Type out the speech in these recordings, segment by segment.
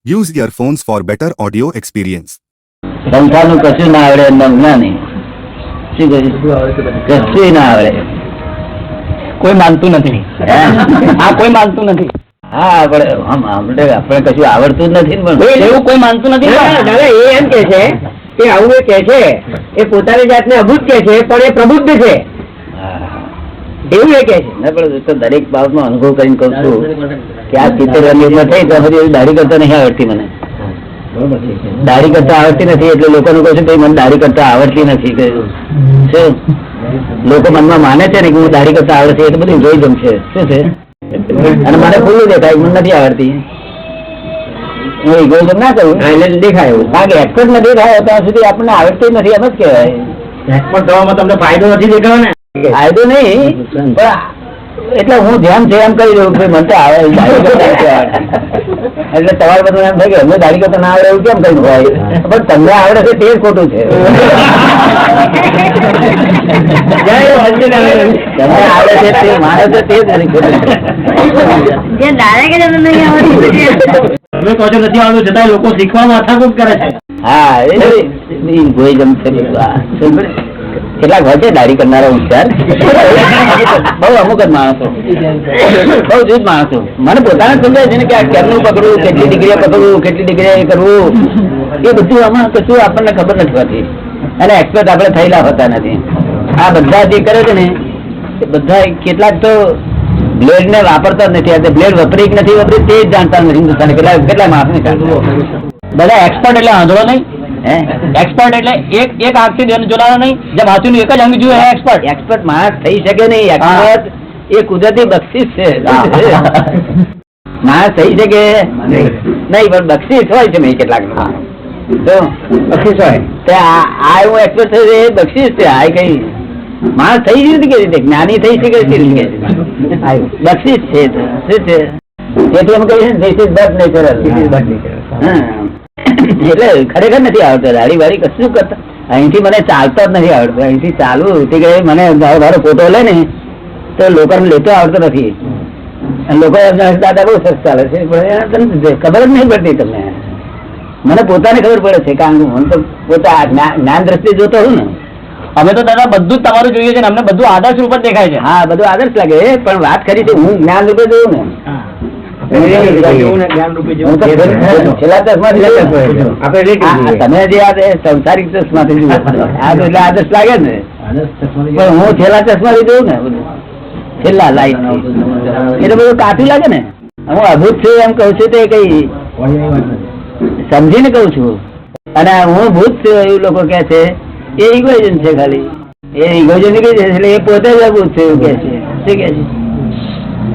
Use earphones for better audio experience. સંસારનું કશું ના આવડે એમ જ્ઞાની શું કહ્યું? કશું ના આવડે. કોઈ માનતું નથી. આ કોઈ માનતું નથી. હા આપણે કશું આવડતું જ નથી ને પણ એવું કોઈ માનતું નથી. દાદા એ એમ કે છે કે આવું એ કે છે એ પોતાની જાતને અભૂત કે છે પણ એ પ્રબુદ્ધ છે એવું એ કે છે. ના પણ તો દરેક બાબતનો અનુભવ કરીને કહું છું કે આ 70 વર્ષની થઈ તો હજી દાઢી કરતા નહીં આવડતી. મને દાઢી કરતા આવડતી નથી એટલે લોકોને કહું છું મને દાઢી કરતા આવડતી નથી. શું લોકો મનમાં માને છે ને કે હું દાઢી કરતા આવડે છે એ તો બધું જોઈ જમશે. શું છે? અને મને ખુલ્લું દેખાય મને નથી આવડતી. હું ઇગોઇઝમ ના કહું એટલે દેખાય એવું. કારણ કે એક્સપર્ટ નથી થાય ત્યાં સુધી આપણને આવડતી નથી એમ જ કહેવાય. એક્સપર્ટ થવામાં તમને ફાયદો નથી દેખાયો ને? ફાયદો નહીં પણ એટલે હું ધ્યાન છે એમ કહી દઉં કે મને તો આવે એટલે તમારે બધું એમ થાય કે અમને દાઢી કરતા ના આવડે એવું કેમ કહ્યું હોય પણ તમને આવડે છે તે જ ખોટું છે. તમને આવડે છે તે માને છે તે જ નથી ખોટું. તમે કહો છો નથી આવડતું છતાં લોકો શીખવામાં અથાકૂટ કરે છે. હા એ ઇગોઇઝમ છે. કેટલાક હોય છે દાઢી કરનારા હોશિયાર બહુ અમુક જ માણસો બહુ જૂથ માણસો મને પોતાને સમજાય છે ને કે આ કેમનું પકડવું કેટલી ડિગ્રી પકડવું કેટલી ડિગ્રી કરવું એ બધું આમાં કશું આપણને ખબર નથી હોતી અને એક્સપર્ટ આપણે થયેલા હોતા નથી. આ બધા જે કરે છે ને એ બધા કેટલાક તો બ્લેડ ને વાપરતા જ નથી. બ્લેડ વપરી કે નથી વપરી તે જ જાણતા નથી હિન્દુસ્તાન કેટલા માણસ ને બધા એક્સપર્ટ એટલે આંધળો નહીં. એક્સપર્ટ એટલે એક આંખથી જોડાનો નહીં. જેમ હાથીનું એક જ અંગ જોયું એક્સપર્ટ. એક્સપર્ટ માણસ થઈ શકે નહીં. એક્સપર્ટ એ કુદરતી બક્ષિસ છે. માણસ થઈ શકે નહીં પણ બક્ષિસ હોય છે મેં કેટલાક તો બક્ષિસ હોય આ હું એક્સપર્ટ થયું એ બક્ષિસ છે. આ કઈ માણસ થઈ જ નથી કે રીતે જ્ઞાની થઈ શકે બક્ષિસ છે. શું છે? તેથી એમ કહીએ ધીસ ઇઝ બટ નેચરલ. એટલે ખરેખર નથી આવડતું દાઢી વાળી કશું કરતા. અહીંથી મને ચાલતો જ નથી આવડતું. અહીંથી ચાલવું તે કે મને મારો ફોટો લે ને તો લોકોને લેતો આવડતો નથી. લોકો દાદા બહુ સરસ ચાલે છે પણ ખબર જ નહીં પડતી તમને. મને પોતાને ખબર પડે છે કારણ કે હું તો પોતા જ્ઞાન દ્રષ્ટિએ જોતો હોઉં ને. અમે તો દાદા બધું જ તમારું જોઈએ છે ને અમને બધું આદર્શ રૂપ જ દેખાય છે. હા બધું આદર્શ લાગે પણ વાત કરી છે હું જ્ઞાન રૂપે જોઉં ને. તમે જે સંસારિક ચશ્માથી જુઓ આ તો એટલે આદર્શ લાગે ને પણ હું છેલ્લા ચશ્માથી જોઉં ને છેલ્લા લાઈટ એટલે બધું કાફી લાગે ને. હું અભૂત છું એમ કઉ છું તે કઈ સમજીને કઉ છું અને હું ભૂત છું એવું લોકો કે છે એ ઇગોઇઝમ છે. ખાલી એ ઇગોઇઝમ કઈ છે એટલે એ પોતે જ અભૂત છે એવું કે છે. શું કે છે?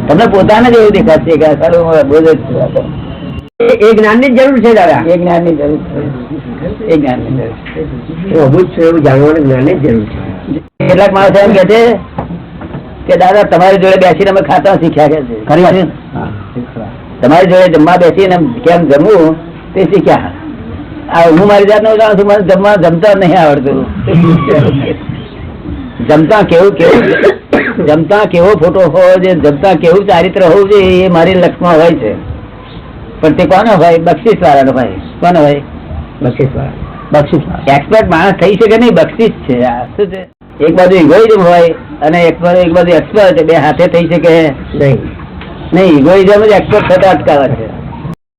તમને પોતાને જ એવું દેખાશે કે સારું બોધ જ છું. એ જ્ઞાનની જ જરૂર છે દાદા. એ જ્ઞાનની જરૂર છે. એ જ્ઞાનની જરૂર અભૂત છે એવું જાણવાની જ્ઞાનની જ જરૂર છે. કેટલાક માણસો એમ કે છે કે દાદા તમારી જોડે બેસીને અમે ખાતા શીખ્યા કે છે. ખરી વાત તમારી જોડે જમવા બેસીને કેમ જમવું તે શીખ્યા. હું મારી જાતને જાણું છું મને જમતા નહીં આવડતું. જમતા કેવો ફોટો હોવો જોઈએ જમતા કેવું ચારિત્ર હોવું જોઈએ એ મારી લક્ષમાં હોય છે પણ તે કોનો ભાઈ બક્ષિસ વાળાનો ભાઈ કોનો ભાઈ બક્ષિસ વાળા. એક્સપર્ટ માણસ થઈ શકે નહીં બક્ષિસ છે. શું છે? એક બાજુ ઇગોઇઝમ હોય અને એક બાજુ એક્સપર્ટ બે હાથે થઈ શકે નહીં. ઇગોઇઝમ જ એક્સપર્ટ થતા અટકાવે છે.